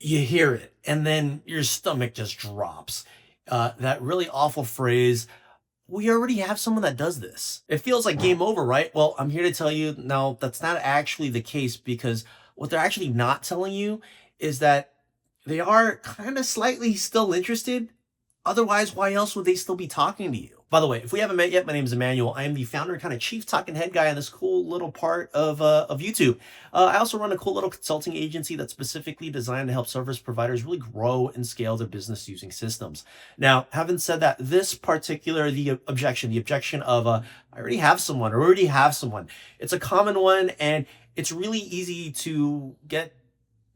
you hear it and then your stomach just drops. That really awful phrase, we already have someone that does this. It feels like game over, right? Well, I'm here to tell you, no, that's not actually the case, because what they're actually not telling you is that they are kind of slightly still interested. Otherwise, why else would they still be talking to you? By the way, if we haven't met yet, my name is Emmanuel. I am the founder and kind of chief talking head guy on this cool little part of YouTube. I also run a cool little consulting agency that's specifically designed to help service providers really grow and scale their business using systems. Now, having said that, this particular, the objection of I already have someone, or already have someone, it's a common one, and it's really easy to get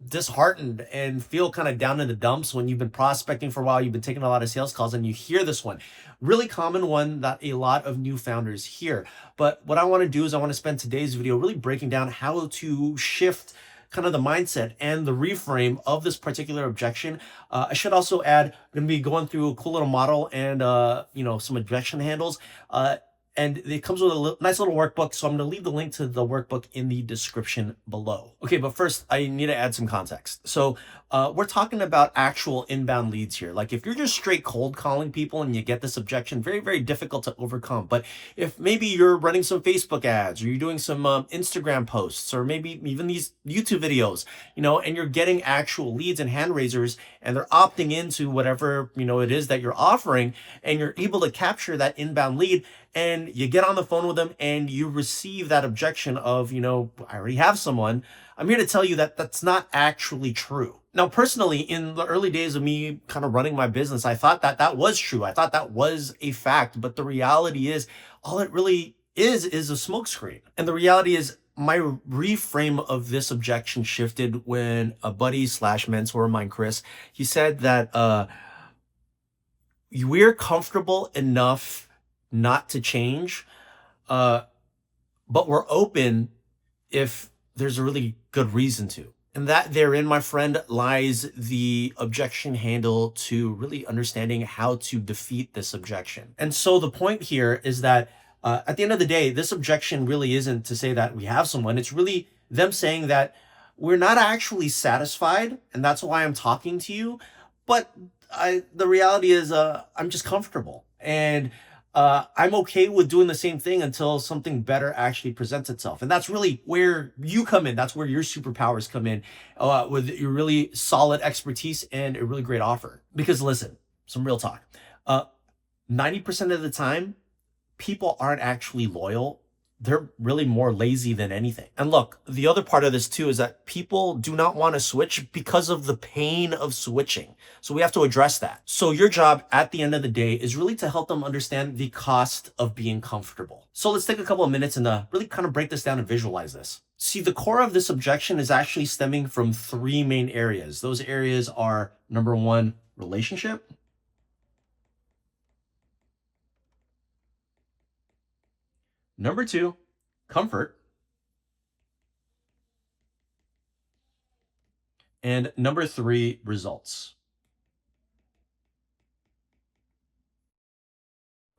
disheartened and feel kind of down in the dumps when you've been prospecting for a while, you've been taking a lot of sales calls, and you hear this one. Really common one that a lot of new founders hear. But what I want to do is I want to spend today's video really breaking down how to shift kind of the mindset and the reframe of this particular objection. I should also add, I'm going to be going through a cool little model and some objection handles. And it comes with a nice little workbook, so I'm going to leave the link to the workbook in the description below. Okay, but first, I need to add some context. So we're talking about actual inbound leads here. Like, if you're just straight cold calling people and you get this objection, very, very difficult to overcome. But if maybe you're running some Facebook ads, or you're doing some Instagram posts, or maybe even these YouTube videos, and you're getting actual leads and hand raisers, and they're opting into whatever, it is that you're offering, and you're able to capture that inbound lead, and you get on the phone with them and you receive that objection of, I already have someone. I'm here to tell you that that's not actually true. Now, personally, in the early days of me kind of running my business, I thought that that was true. I thought that was a fact, but the reality is all it really is a smokescreen. And the reality is my reframe of this objection shifted when a buddy slash mentor of mine, Chris, he said that we're comfortable enough not to change, but we're open if there's a really good reason to. And that therein, my friend, lies the objection handle to really understanding how to defeat this objection. And so the point here is that at the end of the day, this objection really isn't to say that we have someone. It's really them saying that we're not actually satisfied, and that's why I'm talking to you. But the reality is I'm just comfortable. And I'm okay with doing the same thing until something better actually presents itself. And that's really where you come in. That's where your superpowers come in, with your really solid expertise and a really great offer. Because listen, some real talk. 90% of the time, people aren't actually loyal. They're really more lazy than anything. And look, the other part of this too is that people do not want to switch because of the pain of switching. So we have to address that. So your job at the end of the day is really to help them understand the cost of being comfortable. So let's take a couple of minutes and really kind of break this down and visualize this. See, the core of this objection is actually stemming from three main areas. Those areas are, number one, relationship. Number two, comfort. And number three, results.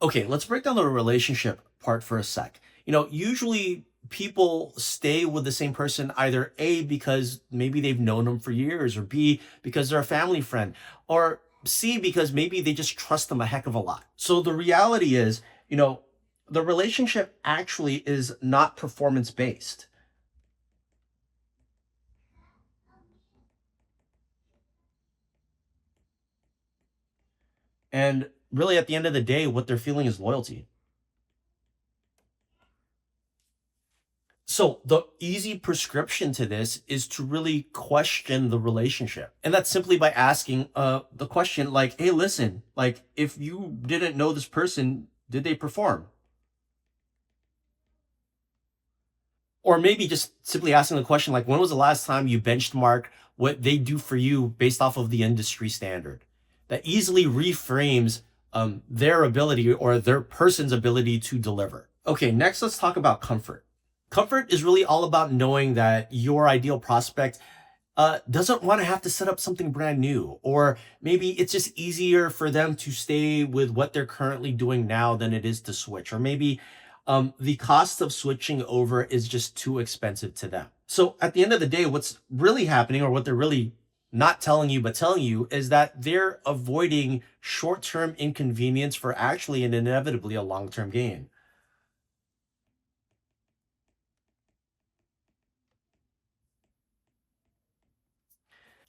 Okay, let's break down the relationship part for a sec. Usually people stay with the same person either A, because maybe they've known them for years, or B, because they're a family friend, or C, because maybe they just trust them a heck of a lot. So the reality is, the relationship actually is not performance based. And really, at the end of the day, what they're feeling is loyalty. So the easy prescription to this is to really question the relationship. And that's simply by asking the question like, hey, listen, like, if you didn't know this person, did they perform? Or maybe just simply asking the question like, when was the last time you benchmark what they do for you based off of the industry standard? That easily reframes their ability, or their person's ability, to deliver. Okay, next let's talk about comfort. Comfort is really all about knowing that your ideal prospect doesn't want to have to set up something brand new, or maybe it's just easier for them to stay with what they're currently doing now than it is to switch, or maybe the cost of switching over is just too expensive to them. So at the end of the day, what's really happening, or what they're really not telling you, but telling you is that they're avoiding short-term inconvenience for actually and inevitably a long-term gain.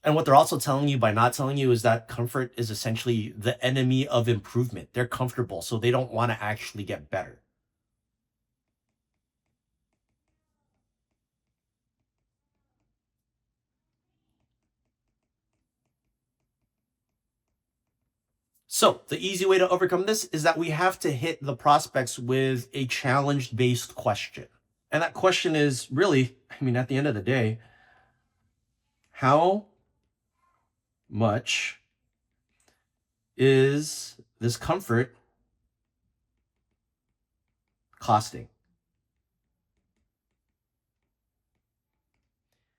And what they're also telling you by not telling you is that comfort is essentially the enemy of improvement. They're comfortable, so they don't want to actually get better. So the easy way to overcome this is that we have to hit the prospects with a challenge-based question. And that question is really, I mean, at the end of the day, how much is this comfort costing?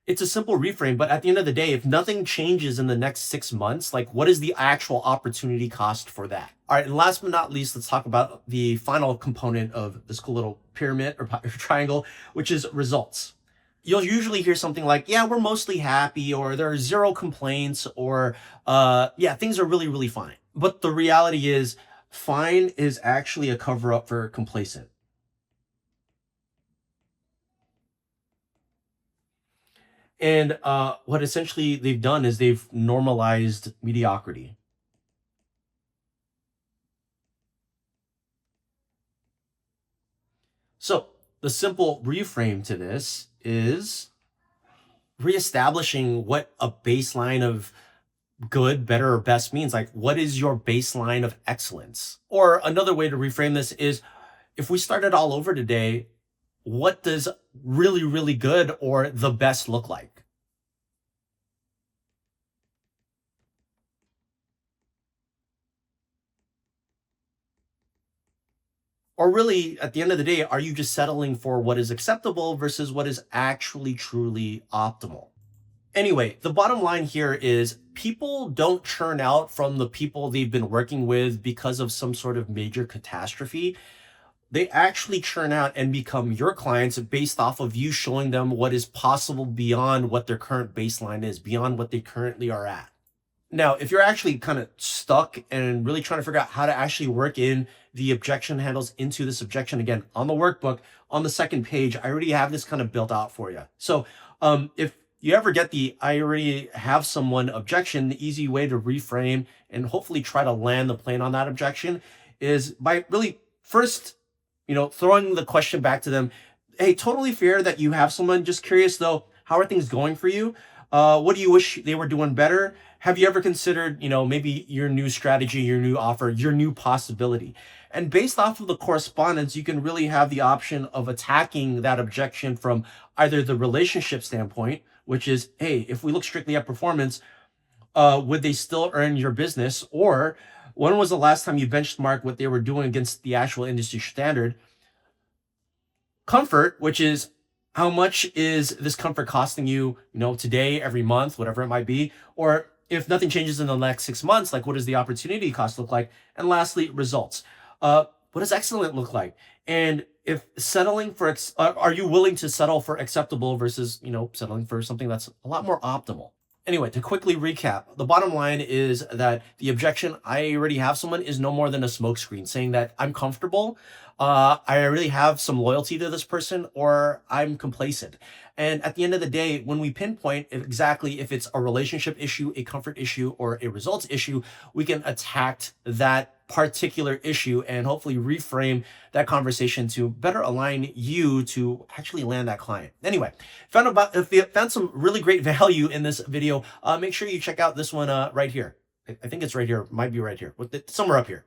It's a simple reframe, but at the end of the day, if nothing changes in the next 6 months, like what is the actual opportunity cost for that? All right, and last but not least, let's talk about the final component of this cool little pyramid or triangle, which is results. You'll usually hear something like, yeah, we're mostly happy, or there are zero complaints, or yeah, things are really, really fine. But the reality is, fine is actually a cover up for complacent. And what essentially they've done is they've normalized mediocrity. So the simple reframe to this is reestablishing what a baseline of good, better, or best means. Like, what is your baseline of excellence? Or another way to reframe this is, if we started all over today, what does really, really good or the best look like? Or really, at the end of the day, are you just settling for what is acceptable versus what is actually truly optimal? Anyway, the bottom line here is people don't churn out from the people they've been working with because of some sort of major catastrophe. They actually churn out and become your clients based off of you showing them what is possible beyond what their current baseline is, beyond what they currently are at. Now, if you're actually kind of stuck and really trying to figure out how to actually work in the objection handles into this objection, again, on the workbook, on the second page, I already have this kind of built out for you. So if you ever get the I already have someone objection, the easy way to reframe and hopefully try to land the plane on that objection is by really first, throwing the question back to them. Hey, totally fair that you have someone. Just curious though, how are things going for you? What do you wish they were doing better? Have you ever considered, maybe your new strategy, your new offer, your new possibility? And based off of the correspondence, you can really have the option of attacking that objection from either the relationship standpoint, which is, hey, if we look strictly at performance, would they still earn your business? Or when was the last time you benchmarked what they were doing against the actual industry standard? Comfort, which is how much is this comfort costing you, today, every month, whatever it might be, or if nothing changes in the next 6 months, like what does the opportunity cost look like? And lastly, results. What does excellent look like? And if settling for, are you willing to settle for acceptable versus, settling for something that's a lot more optimal? Anyway, to quickly recap, the bottom line is that the objection, I already have someone, is no more than a smokescreen saying that I'm comfortable, I really have some loyalty to this person, or I'm complacent. And at the end of the day, when we pinpoint exactly if it's a relationship issue, a comfort issue, or a results issue, we can attack that particular issue and hopefully reframe that conversation to better align you to actually land that client. Anyway, if you found some really great value in this video, make sure you check out this one right here. I think it's right here. Might be right here. Somewhere up here.